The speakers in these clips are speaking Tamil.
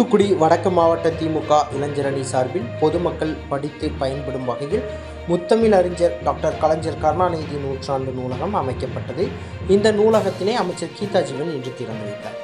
தூத்துக்குடி வடக்கு மாவட்ட திமுக இளைஞரணி சார்பில் பொதுமக்கள் படித்து பயன்படும் வகையில் முத்தமிழ் அறிஞர் டாக்டர் கலைஞர் கருணாநிதி நூற்றாண்டு நூலகம் அமைக்கப்பட்டது. இந்த நூலகத்தினை அமைச்சர் கீதா ஜீவன் இன்று திறந்து வைத்தார்.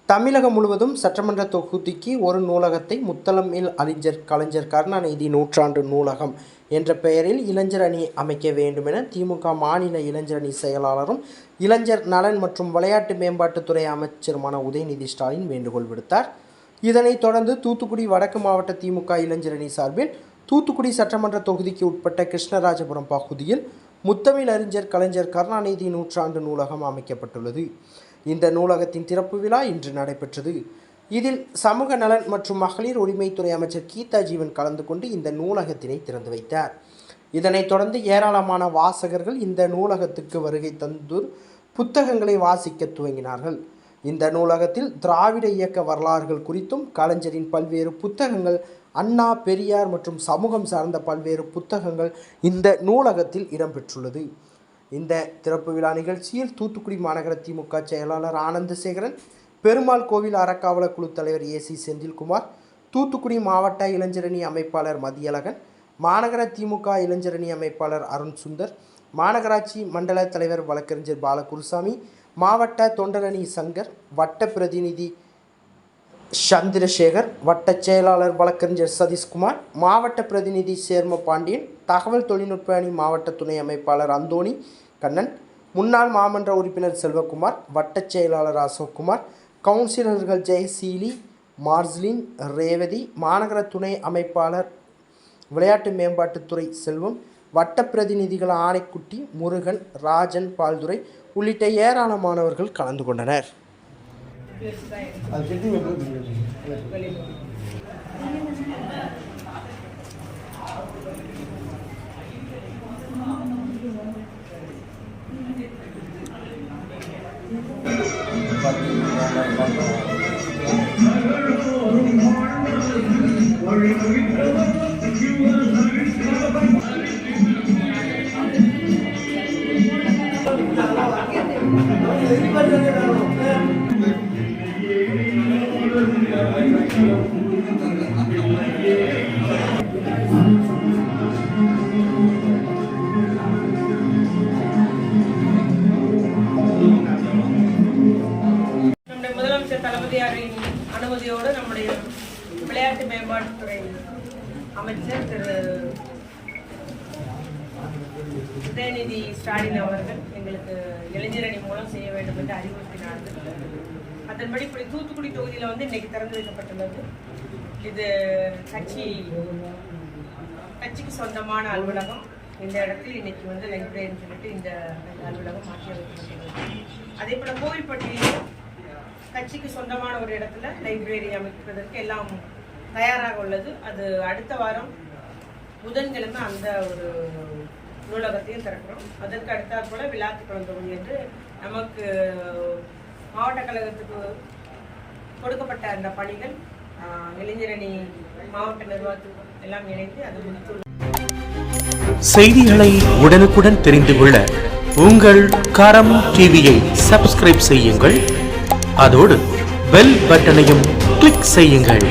தமிழகம் முழுவதும் சட்டமன்ற தொகுதிக்கு ஒரு நூலகத்தை முத்தமிழ் அறிஞர் கலைஞர் கருணாநிதி நூற்றாண்டு நூலகம் என்ற பெயரில் இளைஞர் அணி அமைக்க வேண்டும் என திமுக மாநில இளைஞரணி செயலாளரும் இளைஞர் நலன் மற்றும் விளையாட்டு மேம்பாட்டுத்துறை அமைச்சருமான உதயநிதி ஸ்டாலின் வேண்டுகோள் விடுத்தார். இதனைத் தொடர்ந்து தூத்துக்குடி வடக்கு மாவட்ட திமுக இளைஞரணி சார்பில் தூத்துக்குடி சட்டமன்ற தொகுதிக்கு உட்பட்ட கிருஷ்ணராஜபுரம் பகுதியில் முத்தமிழ் அறிஞர் கலைஞர் கருணாநிதி நூற்றாண்டு நூலகம் அமைக்கப்பட்டுள்ளது. இந்த நூலகத்தின் திறப்பு விழா இன்று நடைபெற்றது. இதில் சமூக நலன் மற்றும் மகளிர் உரிமைத்துறை அமைச்சர் கீதா ஜீவன் கலந்து கொண்டு இந்த நூலகத்தினை திறந்து வைத்தார். இதனைத் தொடர்ந்து ஏராளமான வாசகர்கள் இந்த நூலகத்துக்கு வருகை தந்து புத்தகங்களை வாசிக்க துவங்கினார்கள். இந்த நூலகத்தில் திராவிட இயக்க வரலாறுகள் குறித்தும் கலைஞரின் பல்வேறு புத்தகங்கள், அண்ணா, பெரியார் மற்றும் சமூகம் சார்ந்த பல்வேறு புத்தகங்கள் இந்த நூலகத்தில் இடம்பெற்றுள்ளது. இந்த திறப்பு விழா நிகழ்ச்சியில் தூத்துக்குடி மாநகர திமுக செயலாளர் ஆனந்தசேகரன், பெருமாள் கோவில் அறக்காவலர் குழு தலைவர் ஏசி செந்தில்குமார், தூத்துக்குடி மாவட்ட இளைஞரணி அமைப்பாளர் மதியழகன், மாநகர திமுக இளைஞரணி அமைப்பாளர் அருண் சுந்தர், மாநகராட்சி மண்டல தலைவர் வழக்கறிஞர் பாலகுருசாமி, மாவட்ட தொண்டரணி சங்கர், வட்ட பிரதிநிதி சந்திரசேகர், வட்ட செயலாளர் வழக்கறிஞர் சதீஷ்குமார், மாவட்ட பிரதிநிதி சேர்ம பாண்டியன், தகவல் தொழில்நுட்ப அணி மாவட்ட துணை அமைப்பாளர் அந்தோணி கண்ணன், முன்னாள் மாமன்ற உறுப்பினர் செல்வகுமார், வட்ட செயலாளர் அசோக்குமார், கவுன்சிலர்கள் ஜெயசீலி, மார்ஸ்லின், ரேவதி, மாநகர துணை அமைப்பாளர் விளையாட்டு மேம்பாட்டுத்துறை செல்வம், வட்ட பிரதிநிதிகள் ஆணைக்குட்டி, முருகன், ராஜன், பால்துரை உள்ளிட்ட ஏராளமானவர்கள் கலந்து கொண்டனர். தளபதியாரின் அனுமதியோடு நம்முடைய விளையாட்டு மேம்பாட்டுத்துறை அமைச்சர் திரு உதயநிதி ஸ்டாலின் அவர்கள் எங்களுக்கு இளைஞரணி மூலம் செய்ய வேண்டும் என்று அறிவுறுத்தினார்கள். அதன்படி இப்படி தூத்துக்குடி தொகுதியில் இன்னைக்கு திறந்து வைக்கப்பட்டுள்ளது. இது கட்சிக்கு சொந்தமான அலுவலகம். இந்த இடத்தில் இன்னைக்கு லைப்ரரின்னு சொல்லிட்டு இந்த அலுவலகம் மாற்றி வைக்கப்பட்டுள்ளது. அதே போல கோவில்பட்டியிலும் கட்சிக்கு சொந்தமான ஒரு இடத்துல லைப்ரரி அமைப்பதற்கு எல்லாம் தயாராக உள்ளது. அது அடுத்த வாரம் புதன்கிழமை அந்த ஒரு நூலகத்தையும் திறக்கிறோம். அதற்கு அடுத்தாற் போல விழாக்குளம் தொகுதி என்று நமக்கு மாவட்ட கழகத்துக்கு கொடுக்கப்பட்ட அந்த பணிகள் இளைஞரணி மாவட்ட நிர்வாகத்துக்கு எல்லாம் இணைந்து அது முடித்துள்ளது. செய்திகளை உடனுக்குடன் தெரிந்து கொள்ள உங்கள் கரம் டிவியை சப்ஸ்கிரைப் செய்யுங்கள். அதோடு பெல் பட்டனையும் கிளிக் செய்யுங்கள்.